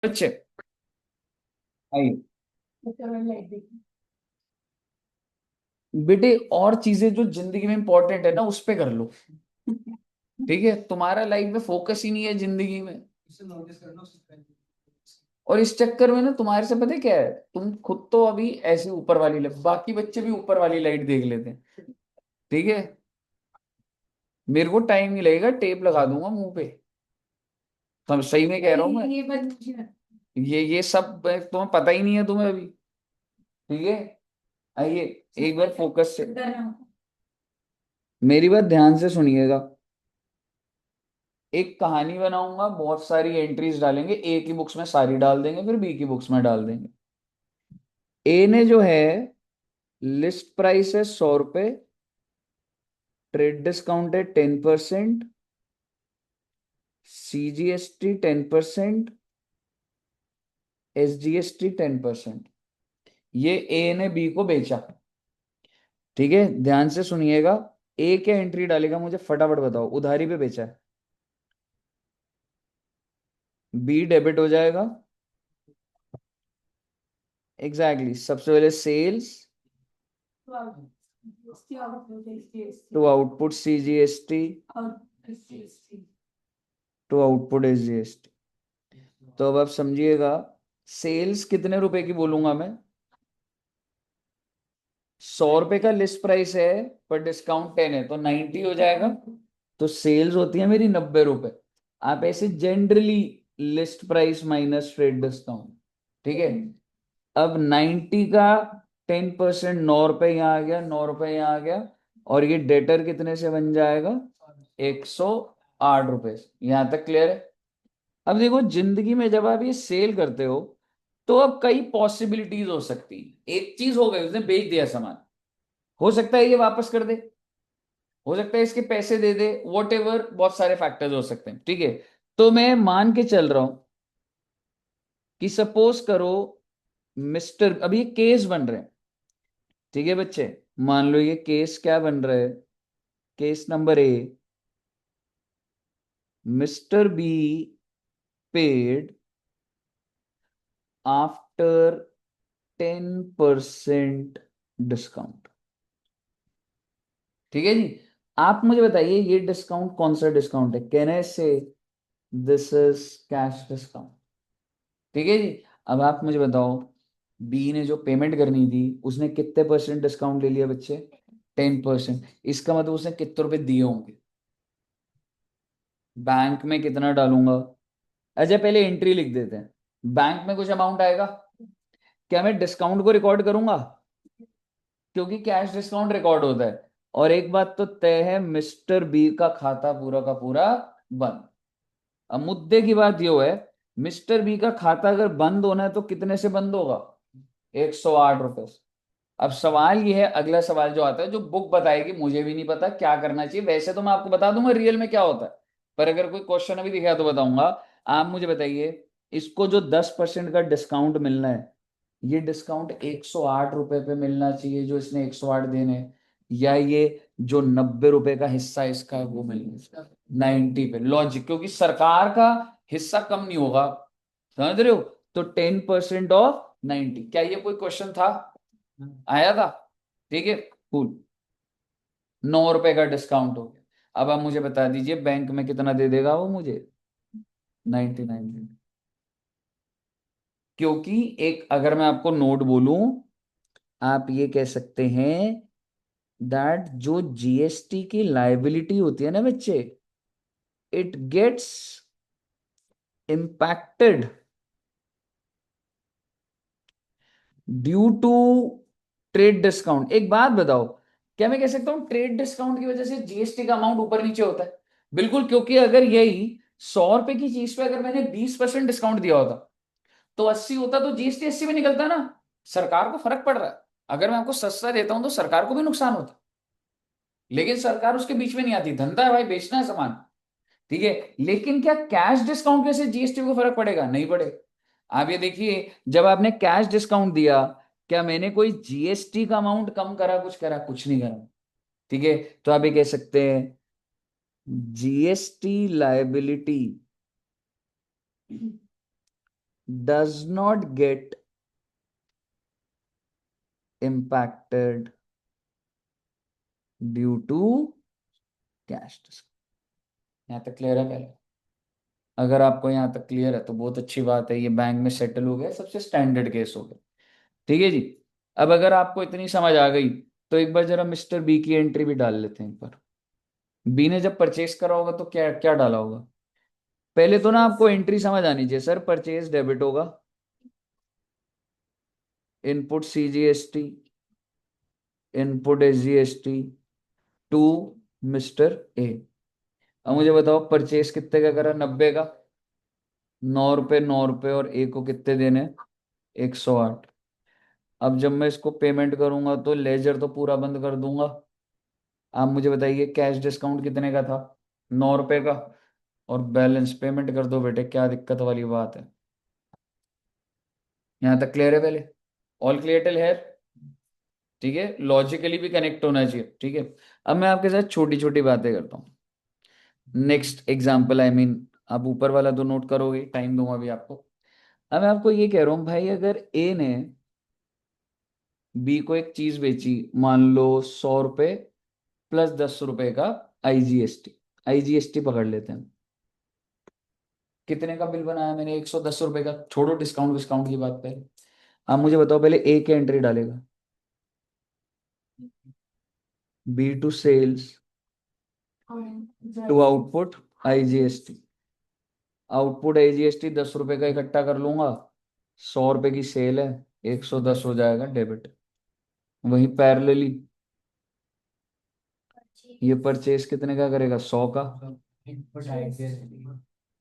बच्चे आइए बेटे, और चीजें जो जिंदगी में इंपॉर्टेंट है ना उस पे कर लो। ठीक है, तुम्हारा लाइफ में फोकस ही नहीं है जिंदगी में। और इस चक्कर में ना तुम्हारे से पता है क्या है, तुम खुद तो अभी ऐसे ऊपर वाली लाइट, बाकी बच्चे भी ऊपर वाली लाइट देख लेते हैं। ठीक है, मेरे को टाइम नहीं लगेगा, टेप लगा दूंगा मुंह पे। तो सही में कह रहा हूँ मैं। ये सब तुम्हें पता ही नहीं है तुम्हें अभी। ठीक है, आइए एक बार फोकस से मेरी बात ध्यान से सुनिएगा। एक कहानी बनाऊंगा, बहुत सारी एंट्रीज डालेंगे, ए की बुक्स में सारी डाल देंगे, फिर बी की बुक्स में डाल देंगे। ए ने जो है, लिस्ट प्राइस है 100 रुपए, ट्रेड डिस्काउंट है 10%, CGST 10%, SGST 10%। ये ए ने बी को बेचा। ठीक है, ध्यान से सुनिएगा। ए क्या एंट्री डालेगा मुझे फटाफट बताओ, उधारी पे बेचा है। बी डेबिट हो जाएगा। एग्जैक्टली सबसे पहले sales to output CGST to output SGST। तो अब आप समझिएगा, सेल्स कितने रुपए की बोलूंगा मैं? 100 रुपए का लिस्ट प्राइस है, पर डिस्काउंट 10 है तो 90 हो जाएगा। तो सेल्स होती है मेरी 90 रुपए। आप ऐसे generally list price minus trade discount. ठीक है, अब 90 का 10%, 9 रुपए यहाँ आ गया, 9 रुपए यहाँ आ गया। और ये डेटर कितने से बन जाएगा? 108 रुपए से। यहां तक क्लियर है? अब देखो, जिंदगी में जब आप ये सेल करते हो तो अब कई पॉसिबिलिटीज हो सकती है। एक चीज हो गई, उसने बेच दिया सामान, हो सकता है ये वापस कर दे, हो सकता है इसके पैसे दे दे, वॉट एवर, बहुत सारे फैक्टर्स हो सकते हैं। ठीक है, तो मैं मान के चल रहा हूं कि सपोज करो मिस्टर, अभी केस बन रहे हैं। ठीक है बच्चे, मान लो ये केस क्या बन रहा है? Case number A, mister be paid after 10% discount. ठीक है जी, आप मुझे बताइए ये डिस्काउंट कौन सा डिस्काउंट है? कैन आई से दिस इज कैश डिस्काउंट? ठीक है जी, अब आप मुझे बताओ, बी ने जो पेमेंट करनी थी उसने कितने परसेंट डिस्काउंट ले लिया बच्चे? 10%। इसका मतलब उसने कितने रुपए दिए होंगे? बैंक में कितना डालूंगा? अच्छा पहले एंट्री लिख देते हैं। बैंक में कुछ अमाउंट आएगा, क्या मैं डिस्काउंट को रिकॉर्ड करूंगा? क्योंकि कैश डिस्काउंट रिकॉर्ड होता है। और एक बात तो तय है, मिस्टर बी का खाता पूरा का पूरा बंद। अब मुद्दे की बात यह है, मिस्टर बी का खाता अगर बंद होना है तो कितने से बंद होगा? 108 रुपए से। अब सवाल ये है, अगला सवाल जो आता है, जो बुक बताएगी, मुझे भी नहीं पता क्या करना चाहिए। वैसे तो मैं आपको बता दूंगा रियल में क्या होता है, पर अगर कोई क्वेश्चन अभी दिखा तो बताऊंगा। आप मुझे बताइए, इसको जो 10% का डिस्काउंट मिलना है, ये डिस्काउंट 108 रुपए पे मिलना चाहिए जो इसने 108 देने हैं, या ये जो 90 रुपए का हिस्सा इसका है वो मिलना 90 पे? लॉजिक, क्योंकि सरकार का हिस्सा कम नहीं होगा, समझ रहे हो? तो 10% ऑफ 90, क्या ये कोई क्वेश्चन था? आया था? ठीक है, कूल। 9 रुपए का डिस्काउंट हो गया। अब आप मुझे बता दीजिए बैंक में कितना दे देगा वो मुझे? 99। क्योंकि एक अगर मैं आपको नोट बोलूं, आप ये कह सकते हैं दैट जो GST की लाइबिलिटी होती है ना बच्चे, it gets impacted due to trade discount. एक बात बताओ, क्या मैं कह सकता हूं ट्रेड डिस्काउंट की वजह से GST का अमाउंट ऊपर नीचे होता है? बिल्कुल, क्योंकि अगर यही 100 रुपए की चीज पे अगर मैंने 20% डिस्काउंट दिया होता तो 80 होता, तो GST 80 में निकलता ना। सरकार को फर्क पड़ रहा है, अगर मैं आपको सस्ता देता हूं तो सरकार को भी नुकसान होता, लेकिन सरकार उसके बीच में नहीं आती, धंधा है भाई, बेचना है सामान। ठीक है, लेकिन क्या कैश डिस्काउंट के से GST को फर्क पड़ेगा? नहीं पड़ेगा। आप ये देखिए, जब आपने कैश डिस्काउंट दिया, क्या मैंने कोई GST का अमाउंट कम करा, कुछ करा? कुछ नहीं करा। ठीक है, तो आप ये कह सकते हैं GST liability does not get impacted due to cash discount. यहाँ तक क्लियर है पहले? अगर आपको यहाँ तक क्लियर है तो बहुत अच्छी बात है, ये बैंक में सेटल हो गया, सबसे स्टैंडर्ड केस हो गया। ठीक है जी। अब अगर आपको इतनी समझ आ गई तो एक बार जरा मिस्टर बी की एंट्री भी डाल लेते हैं एक बार। बी ने जब परचेस करा होगा तो क्या क्या डाला होगा? पहले तो ना आपको एंट्री समझ आनी चाहिए सर। परचेस डेबिट होगा, input CGST, input SGST to mister A. अब मुझे बताओ परचेस कितने का करा? 90 का। 9 रुपए, 9 रुपए और ए को कितने देने? 108। अब जब मैं इसको पेमेंट करूंगा तो लेजर तो पूरा बंद कर दूंगा। आप मुझे बताइए कैश डिस्काउंट कितने का था? 9 रुपए का। और बैलेंस पेमेंट कर दो बेटे, क्या दिक्कत वाली बात है? यहाँ तक क्लियर है पहले? ऑल क्लियर टिल है? ठीक है, लॉजिकली भी कनेक्ट होना चाहिए। ठीक है, अब मैं आपके साथ छोटी छोटी बातें करता हूँ। नेक्स्ट एग्जाम्पल, आई मीन आप ऊपर वाला तो नोट करोगे, टाइम दूंगा अभी आपको। अब मैं आपको ये कह रहा हूँ भाई, अगर ए ने बी को एक चीज बेची, मान लो 100 रुपए प्लस 10 रुपए का आईजीएसटी। आईजीएसटी पकड़ लेते हैं। कितने का बिल बनाया मैंने? 110 रुपए का। छोड़ो डिस्काउंट विस्काउंट की बात पहले। आप मुझे बताओ पहले ए के एंट्री डालेगा? B to sales, to output IGST. Output IGST 10 रुपए का इकट्ठा कर लूंगा। 100 रुपए की सेल है, 110 हो जाएगा डेबिट। वहीं पैरेलली ये परचेस कितने का करेगा? 100 का।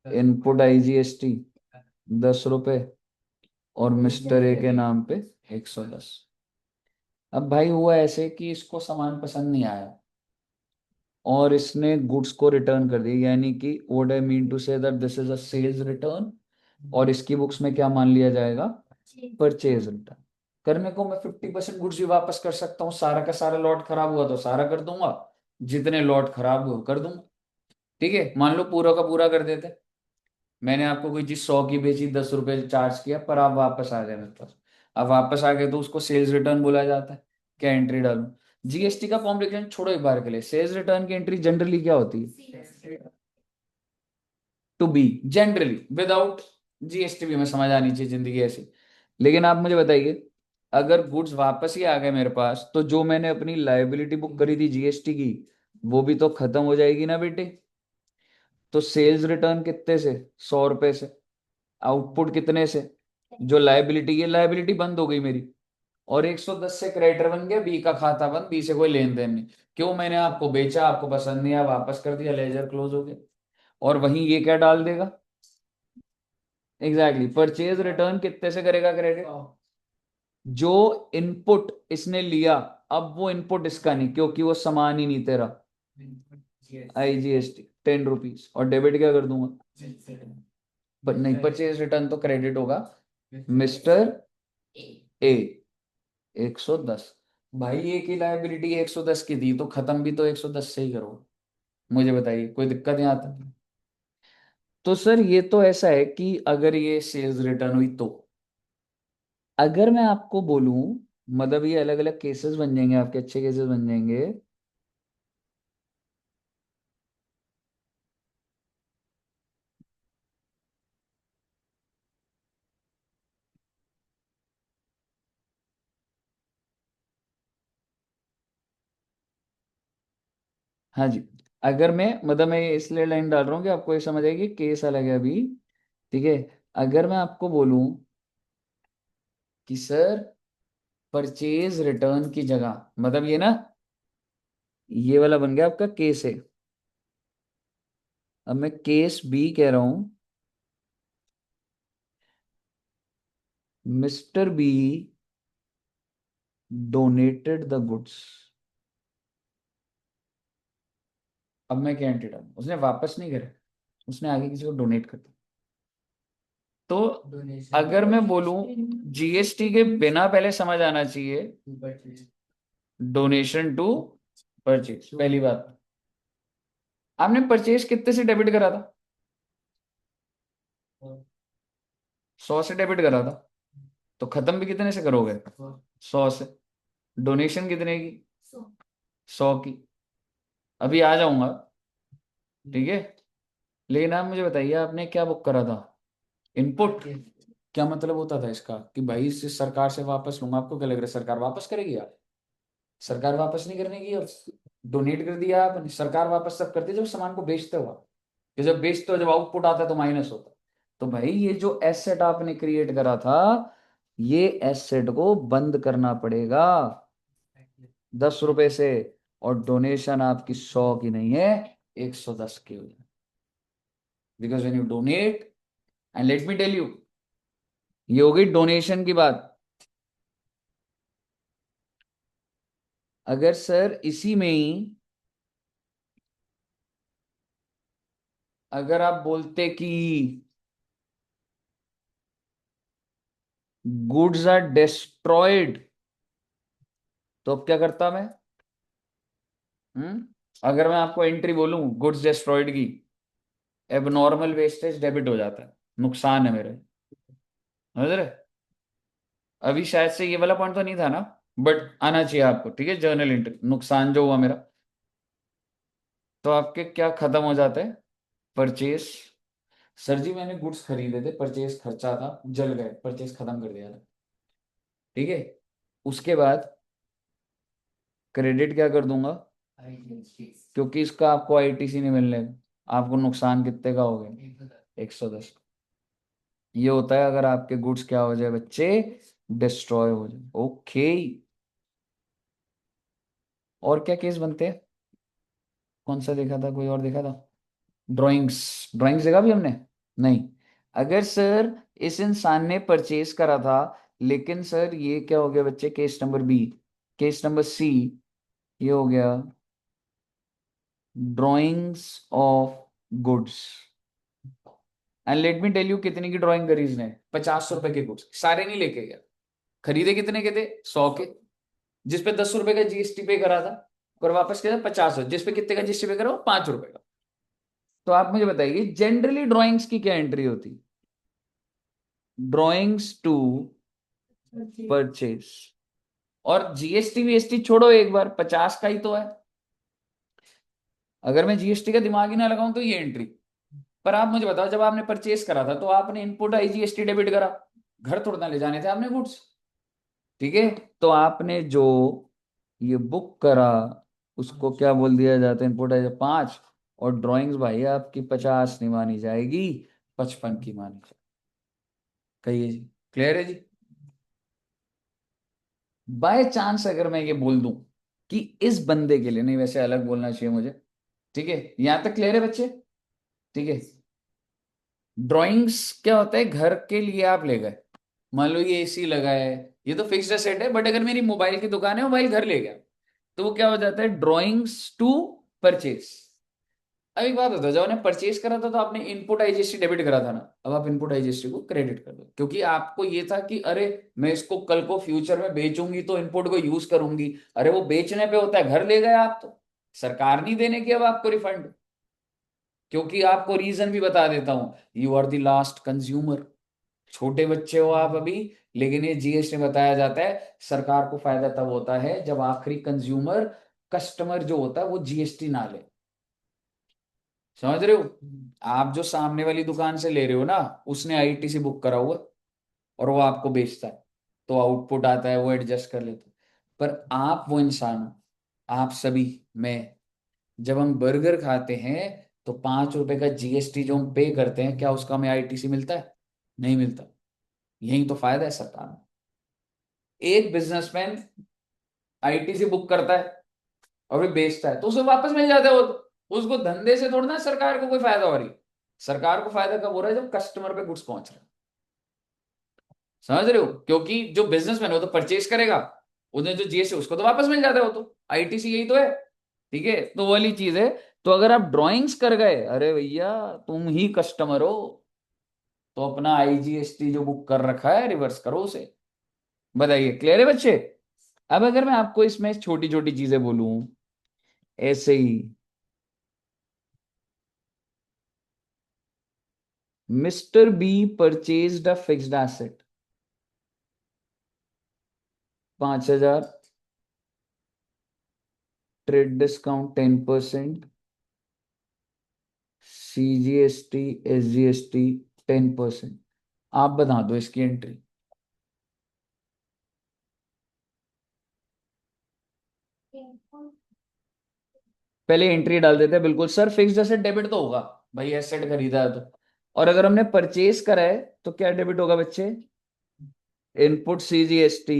इनपुट आईजीएसटी 10 रुपए और मिस्टर ए के नाम पे 110। अब भाई हुआ ऐसे कि इसको सामान पसंद नहीं आया और इसने गुड्स को रिटर्न कर दिया, यानी कि what I mean to say that this is a sales return. और इसकी बुक्स में क्या मान लिया जाएगा? Purchase return. करने को मैं 50% गुड्स भी वापस कर सकता हूँ। सारा का सारा लॉट खराब हुआ तो सारा कर दूंगा, जितने लॉट खराब हुए कर दूंगा। ठीक है, मान लो पूरा का पूरा कर देते। मैंने आपको कोई चीज 100 की बेची, 10 रुपए चार्ज किया, पर आप वापस आ गए मेरे पास। अब वापस आ गए तो उसको सेल्स रिटर्न बोला जाता है। क्या एंट्री डालूं? जीएसटी का फॉर्म लिख लें, छोड़ो एक बार के लिए। सेल्स रिटर्न की एंट्री जनरली क्या होती है? To B. Generally without GST भी, में समझ आनी चाहिए जिंदगी ऐसी। लेकिन आप मुझे बताइए, अगर गुड्स वापस ही आ गए मेरे पास तो जो मैंने अपनी लाइबिलिटी बुक करी थी जीएसटी की, वो भी तो खत्म हो जाएगी ना बेटे। तो सेल्स रिटर्न कितने से? 100 रुपए से। आउटपुट कितने से? जो लाइबिलिटी, ये लाइबिलिटी बंद हो गई मेरी। और 110 से क्रेडिटर बन गया, बी का खाता बंद, बी से कोई लेन देन नहीं। क्यों? मैंने आपको बेचा, आपको पसंद नहीं आया, वापस कर दिया, लेजर क्लोज हो गया। और वहीं ये क्या डाल देगा? एग्जैक्टली, परचेज रिटर्न कितने से करेगा क्रेडिट? जो इनपुट इसने लिया, अब वो इनपुट इसका नहीं, क्योंकि वो सामान ही नहीं तेरा। आईजीएसटी 10 रुपीज, और डेबिट क्या कर दूंगा? पर नहीं, परचेज रिटर्न तो क्रेडिट होगा मिस्टर ए 110। भाई ए की लाइबिलिटी 110 की थी तो खत्म भी तो 110 से ही करो। मुझे बताइए कोई दिक्कत यहाँ तक? तो सर ये तो ऐसा है कि अगर ये सेल्स रिटर्न हुई तो। अगर मैं आपको बोलूं, मतलब ये अलग अलग केसेस बन जाएंगे आपके, अच्छे केसेस बन जाएंगे। हाँ जी। अगर मैं, मतलब मैं इसलिए लाइन डाल रहा हूँ कि आपको ये समझ आएगी, केस अलग है अभी। ठीक है, अगर मैं आपको बोलूं कि सर परचेज रिटर्न की जगह, मतलब ये ना, ये वाला बन गया आपका केस है। अब मैं केस बी कह रहा हूं, mister B donated the goods. अब मैं क्या एंट्री डालूं? उसने वापस नहीं करे, उसने आगे किसी को डोनेट कर दिया। तो अगर मैं बोलूं, जीएसटी के बिना पहले समझ आना चाहिए डोनेशन टू परचेज। पहली बात, आपने परचेज कितने से डेबिट करा था? 100 से डेबिट करा था, तो खत्म भी कितने से करोगे? 100 से। डोनेशन कितने की? 100 की। अभी आ जाऊंगा, ठीक है। लेकिन आप मुझे बताइए, आपने क्या बुक करा था? इनपुट। क्या मतलब होता था इसका कि भाई इसे सरकार से वापस लूंगा? आपको क्या लग रहा है सरकार वापस करेगी? आप, सरकार वापस नहीं करने की। अब डोनेट कर दिया आपने, सरकार वापस तब करती है जब सामान को बेचते हो आप। कि जब बेचते हो, जब आउटपुट आता है तो माइनस होता है। तो भाई ये जो एसेट आपने क्रिएट करा था, ये एसेट को बंद करना पड़ेगा 10 रुपए से। और डोनेशन आपकी 100 की नहीं है, 110 की हुई। Because when you donate, and let me tell you, ये होगी डोनेशन की बात। अगर सर इसी में ही अगर आप बोलते कि गुड्स आर डिस्ट्रॉयड, तो अब क्या करता मैं? हम्म अगर मैं आपको एंट्री बोलूं गुड्स डिस्ट्रॉयड की, एबनॉर्मल वेस्टेज डेबिट हो जाता है, नुकसान है मेरे। समझ रहे? अभी शायद से ये वाला पॉइंट तो नहीं था ना, बट आना चाहिए आपको, ठीक है। जर्नल एंट्री, नुकसान जो हुआ मेरा, तो आपके क्या खत्म हो जाता है? परचेस। सर जी मैंने गुड्स खरीदे थे, परचेस खर्चा था, जल गए, परचेस खत्म कर दिया था, ठीक है। उसके बाद क्रेडिट क्या कर दूंगा? क्योंकि इसका आपको आईटीसी नहीं मिलने, आपको नुकसान कितने का हो गया? 110। ये होता है अगर आपके गुड्स क्या हो जाए बच्चे, डिस्ट्रॉय हो जाए। ओके। और क्या केस बनते हैं? कौन सा देखा था, कोई और देखा था? ड्राइंग्स। ड्राइंग्स देखा भी हमने? नहीं। अगर सर इस इंसान ने परचेज करा था, लेकिन सर ये क्या हो गया बच्चे, case number B. Case number C, ये हो गया drawings of goods. And let me tell you कितने की ड्राइंग करी इसने? 50 रुपए के गुड्स, सारे नहीं लेके गया। खरीदे कितने के थे? 100 के। जिसपे 10 रुपए का जीएसटी पे करा था, और वापस किया था 50। जिसपे कितने का जीएसटी पे करा? 5 रुपए का। तो आप मुझे बताइए जनरली ड्राइंग्स की क्या एंट्री होती? Drawings to purchase. और जीएसटी वीएसटी छोड़ो, एक बार 50 का ही तो है। अगर मैं जीएसटी का दिमाग ही ना लगाऊं तो ये एंट्री। पर आप मुझे बताओ, जब आपने परचेज करा था तो आपने इनपुट आई जीएसटी डेबिट करा, घर थोड़ा ना ले जाने थे आपने गुड्स, ठीक है। तो आपने जो ये बुक करा, उसको क्या बोल दिया जाता है? इनपुट है 5। और ड्राइंग्स भाई आपकी 50 नहीं मानी जाएगी, 55 की मानी जाएगी। कहिए जी, क्लियर है जी? बाय चांस अगर मैं ये बोल दूं कि इस बंदे के लिए नहीं, वैसे अलग बोलना चाहिए मुझे, ठीक है। यहां तक क्लियर है बच्चे? ठीक है। ड्राइंग्स क्या होता है, घर के लिए आप ले गए, मान लो ये एसी लगा है, ये तो फिक्स्ड एसेट है। बट अगर मेरी मोबाइल की दुकान है, मोबाइल घर ले गया, तो वो क्या हो जाता है? Drawings to purchase. अब एक बात बताओ, जब आपने परचेज करा था तो आपने इनपुट आईजीएसटी डेबिट करा था ना, अब आप इनपुट आईजीएसटी को क्रेडिट कर दो, क्योंकि आपको ये था कि अरे मैं इसको कल को फ्यूचर में बेचूंगी तो इनपुट को यूज करूंगी। अरे वो बेचने पे होता है, घर ले गए आप तो सरकार नहीं देने की अब आपको रिफंड। क्योंकि आपको रीजन भी बता देता हूं, you are the last consumer. छोटे बच्चे हो आप अभी, लेकिन ये जीएसटी में बताया जाता है सरकार को फायदा तब होता है जब आखिरी कंज्यूमर, कस्टमर जो होता है वो जीएसटी ना ले। समझ रहे हो? आप जो सामने वाली दुकान से ले रहे हो ना, उसने आईटीसी बुक करा हुआ और वो आपको बेचता है, तो आउटपुट आता है वो एडजस्ट कर लेते हैं। पर आप वो इंसान हो, आप सभी, मैं, जब हम बर्गर खाते हैं तो 5 रुपए का जीएसटी जो हम पे करते हैं, क्या उसका हमें आईटीसी मिलता है? नहीं मिलता। यही तो फायदा है सरकार में। एक बिजनेसमैन आईटीसी बुक करता है और फिर बेचता है, तो उसे वापस मिल जाता है वो तो। उसको धंधे से थोड़ा ना सरकार को कोई फायदा हो रही है। सरकार को फायदा कब हो रहा है? जब कस्टमर पे गुड्स पहुंच रहा है। समझ रहे हो? क्योंकि जो बिजनेसमैन है वो तो परचेज करेगा, उन्हें जो जीएसटी उसको तो वापस मिल जाता है वो तो। आईटीसी यही तो है, ठीक है। तो वो वाली चीज है। तो अगर आप ड्राइंग्स कर गए, अरे भैया तुम ही कस्टमर हो, तो अपना आईजीएसटी जो बुक कर रखा है रिवर्स करो उसे। बताइए, क्लियर है बच्चे? अब अगर मैं आपको इसमें छोटी छोटी चीजें बोलूं, ऐसे ही mister b purchased a fixed asset 5,000, trade discount 10%, CGST SGST 10%। आप बता दो इसकी एंट्री। पहले एंट्री डाल देते हैं, बिल्कुल सर फिक्स्ड एसेट डेबिट तो होगा, भाई एसेट खरीदा है तो। और अगर हमने परचेज करा है तो क्या डेबिट होगा बच्चे? Input CGST,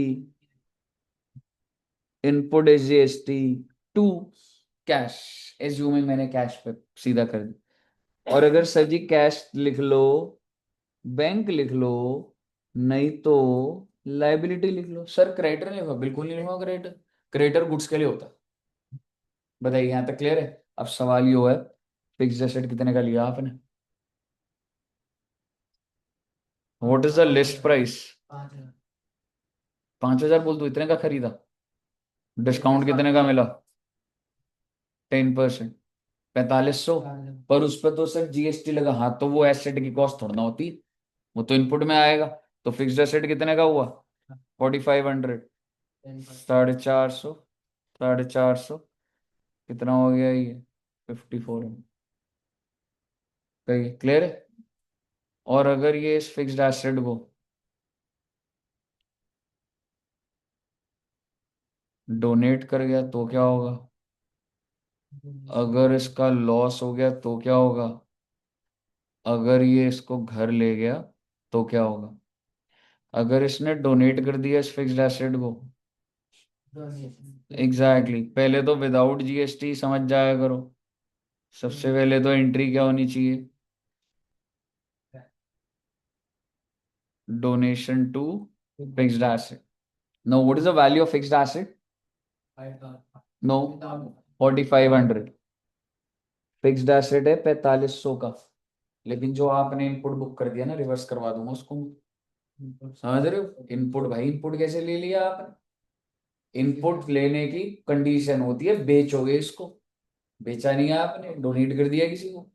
input SGST to cash, assuming मैंने कैश पे सीधा कर दिया। और अगर सर जी कैश लिख लो, बैंक लिख लो, नहीं तो लाइबिलिटी लिख लो। सर क्रेडिटर लिखो, बिल्कुल नहीं लिखो क्रेडिटर, क्रेडिटर गुड्स के लिए होता है। बताइए यहाँ तक क्लियर है? अब सवाल ये है, फिक्स्ड एसेट कितने का लिया आपने? What is the list price? 5,000 बोल दो, इतने का खरीदा। डिस्काउंट कितने का मिला? 10%, 4,500। पर उस पर तो सर GST लगा, हाँ तो वो एसेट की कॉस्ट थोड़ा ना होती, वो तो इनपुट में आएगा। तो फिक्स्ड एसेट कितने का हुआ? 4,500, 450, 450, कितना हो गया ये? 54। क्लियर है? और अगर ये इस फिक्स्ड एसेट को डोनेट कर गया तो क्या होगा? अगर इसका लॉस हो गया तो क्या होगा? अगर ये इसको घर ले गया तो क्या होगा? अगर इसने डोनेट कर दिया इस फिक्स्ड एसेट को, एग्जैक्टली पहले तो विदाउट GST समझ जाया करो। सबसे पहले तो एंट्री क्या होनी चाहिए? Donation to fixed asset. No, what is the value of fixed asset? No, 4,500। Fixed asset है 4,500 का, लेकिन जो आपने इनपुट बुक कर दिया ना, रिवर्स करवा दूंगा उसको। समझ रहे हो? इनपुट भाई, इनपुट कैसे ले लिया आपने? इनपुट लेने की कंडीशन होती है बेचोगे इसको, बेचा नहीं है आपने, डोनेट कर दिया किसी को।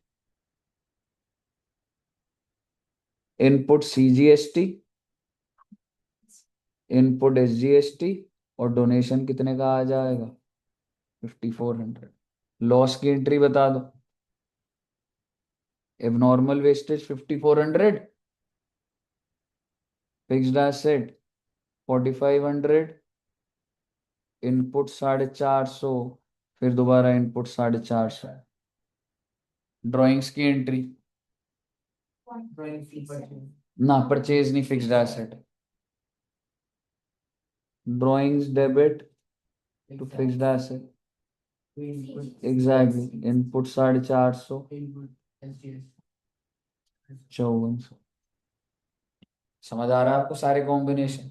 इनपुट CGST, इनपुट SGST, और डोनेशन कितने का आ जाएगा? 5,400। लॉस की एंट्री बता दो। Abnormal wastage 5,400, fixed asset 4,500, input 450, फिर दोबारा इनपुट 450। ड्राइंग्स की एंट्री ना, परचेज नहीं, fixed asset. Drawings debit to fixed asset, exactly input 450, 5400। समझ आ रहा है आपको सारे कॉम्बिनेशन?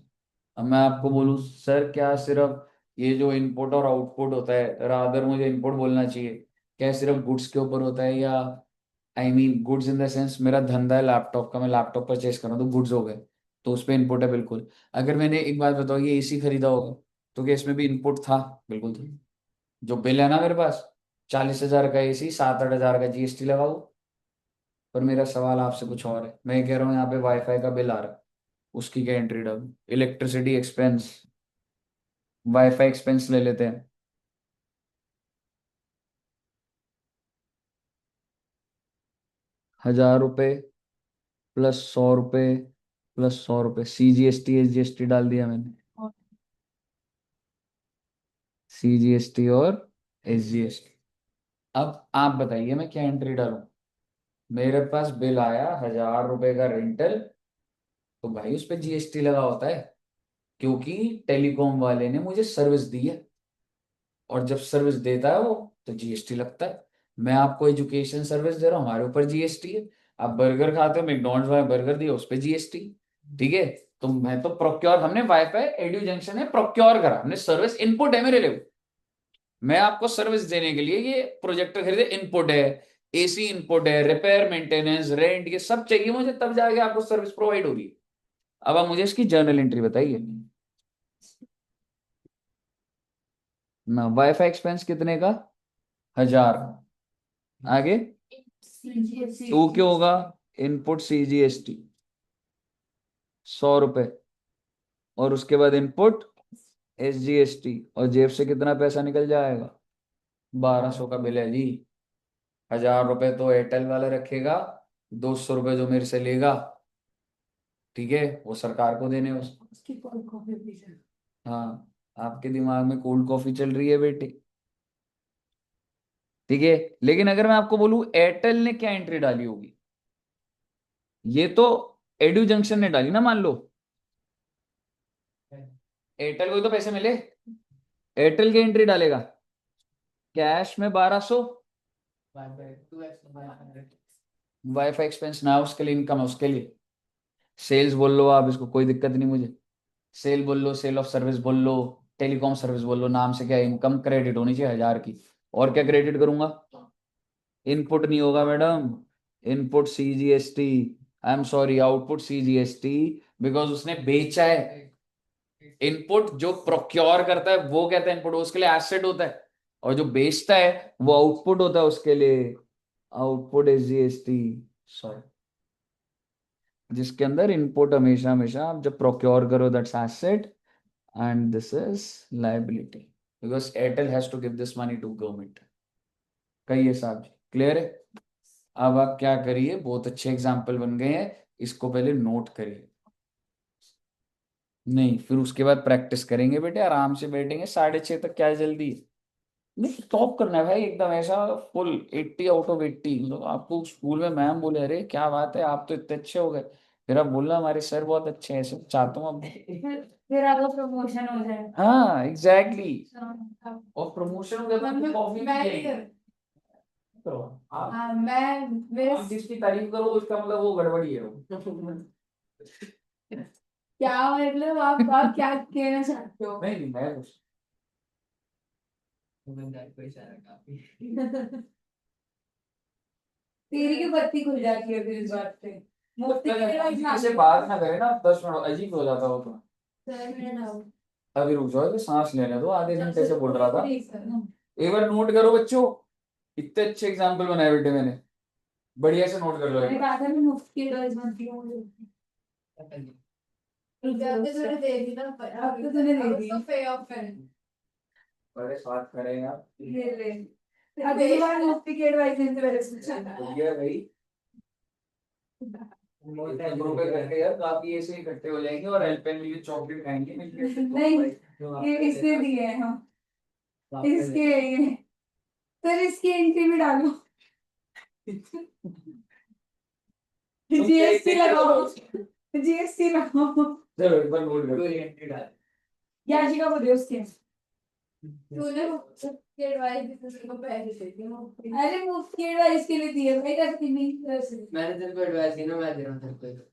अब मैं आपको बोलूं सर क्या सिर्फ ये जो इनपुट और आउटपुट होता है, रादर मुझे इनपुट बोलना चाहिए, क्या सिर्फ गुड्स के ऊपर होता है? या I mean goods in the sense, मेरा धंधा है लैपटॉप का, मैं लैपटॉप परचेज कर रहा हूँ तो गुड्स हो गए, तो उस पर इनपुट है बिल्कुल। अगर मैंने एक बात बताओ, ये AC खरीदा होगा तो क्या इसमें भी इनपुट था? बिल्कुल था। जो बिल है ना मेरे पास, 40,000 का AC, 7-8 हजार का GST लगाओ। पर मेरा सवाल आपसे कुछ और है, मैं ये कह रहा हूँ यहाँ पे वाईफाई का बिल आ रहा है, उसकी क्या एंट्री डालूं? इलेक्ट्रिसिटी एक्सपेंस, वाईफाई एक्सपेंस ले लेते हैं। 1,000 रुपये प्लस 100 रुपये प्लस 100 रुपये, CGST SGST डाल दिया मैंने, CGST और SGST। अब आप बताइए मैं क्या एंट्री डालूं? मेरे पास बिल आया 1,000 रुपये का रेंटल, तो भाई उस पर GST लगा होता है, क्योंकि टेलीकॉम वाले ने मुझे सर्विस दी है, और जब सर्विस देता है वो तो GST लगता है। मैं आपको एजुकेशन सर्विस दे रहा हूँ, हमारे ऊपर GST है। आप बर्गर खाते हो, मैकडोनल्ड्स वाले बर्गर दिया, उस पर GST। ठीक है, तो मैं तो प्रोक्योर, हमने वाईफाई एडू जंक्शन है प्रोक्योर करा, हमने सर्विस इनपुट है मेरे लिए। मैं आपको सर्विस देने के लिए ये प्रोजेक्टर खरीदे, इनपुट है, AC इनपुट है, रिपेयर मेंटेनेंस रेंट ये सब चाहिए मुझे, तब जाके आपको सर्विस प्रोवाइड होगी। अब आप मुझे इसकी जर्नल एंट्री बताइए ना। वाईफाई एक्सपेंस कितने का? 1,000। आगे 2 क्यों होगा? इनपुट CGST 100 रुपए, और उसके बाद इनपुट SGST, और जेब से कितना पैसा निकल जाएगा? 1200 का बिल है जी। 1000 रुपए तो एयरटेल वाला रखेगा, 200 रुपए जो मेरे से लेगा, ठीक है, वो सरकार को देने उसकी कोल्ड कॉफी भी है। हाँ, आपके दिमाग में कोल्ड कॉफी चल रही है बेटे, ठीक है। लेकिन अगर मैं आपको बोलूं एयरटेल ने क्या एंट्री डाली होगी, ये तो एडू जंक्शन ने डाली ना, मान लो एयरटेल को ही तो पैसे मिले, एयरटेल की एंट्री डालेगा कैश में 1200, वाईफाई एक्सपेंस ना, उसके लिए इनकम है, उसके लिए सेल्स बोल लो आप इसको, कोई दिक्कत नहीं मुझे, सेल बोल लो, सेल ऑफ सर्विस बोल लो, टेलीकॉम सर्विस बोल लो, नाम से क्या इनकम क्रेडिट होनी चाहिए 1000 की। और क्या क्रेडिट करूंगा? इनपुट नहीं होगा madam, input CGST, I am sorry, output CGST, because उसने बेचा है। इनपुट जो प्रोक्योर करता है वो कहता है इनपुट, उसके लिए एसेट होता है, और जो बेचता है वो आउटपुट होता है, उसके लिए आउटपुट SGST, सॉरी, जिसके अंदर इनपुट हमेशा हमेशा आप जब प्रोक्योर करो that's asset, and this is liability, because Airtel has to give this money to government. कहिए साहब जी, क्लियर है? अब आप क्या करिए, बहुत अच्छे एग्जाम्पल बन गए हैं, इसको पहले नोट करिए, नहीं फिर उसके बाद प्रैक्टिस करेंगे बेटे, आराम से बैठेंगे 6:30 तक, क्या जल्दी है? नहीं टॉप करना है भाई एकदम ऐसा, फुल 80 आउट ऑफ 80, मतलब आपको स्कूल में मैम बोले अरे क्या बात है आप तो इतने अच्छे हो गए, फिर आप बोलना हमारे सर बहुत अच्छे हैं, ऐसे चाहता हूँ अब। फिर आपका प्रमोशन हो जाए। हाँ एग्जैक्टली, और प्रमोशन हो गया तो कॉफी करो आप, आप जिसकी तारीफ करो उसका मतलब वो गड़बड़ी है वो। क्या मतलब आप क्या कहना चाहते हो? नहीं नहीं मैं कुछ तेरी की बत्ती खुल जाती है फिर इस बात पे। मुफ्ती ऐसे बात ना करे ना 10 मिनट, अजीब हो जाता हो तो। अभी रुक जाओ, सांस लेने दो, आधे घंटे से बोल रहा था। एक बार नोट करो बच्चों, इतने अच्छे एग्जाम्पल बनाए बेटे मैंने, बढ़िया से नोट कर लो एक बार। मुफ्त की एडवाइस बनती है मुझे। अब तो तूने दे दी ना, अब तो तूने दे दी, पे ऑफ कर। बड़े बात करें आप, ले ले, अगली बार मुफ्ती की एडवाइस देने से पहले सोचना। बढ़िया भाई, ग्रुप में करके यार काफी ऐसे इकट्ठे हो जाएंगे, और एलपेन में चॉकलेट खाएंगे मिलके। नहीं ये इसने दिए हैं हम, इसके ये सर इसकी एंट्री भी डालो। GST लगाओ, GST लगाओ। चलो एक बार नोट करो, एंट्री डाल, याशिका को दे उसके। तूने मुफ्ती एडवाइस दी, तुझे को पैसे दे दिए। अरे मुफ्ती एडवाइस के लिए दिए भाई, करती नहीं। मैंने तेरे को एडवाइस दी ना, मैं दे रहा हूँ तेरे को।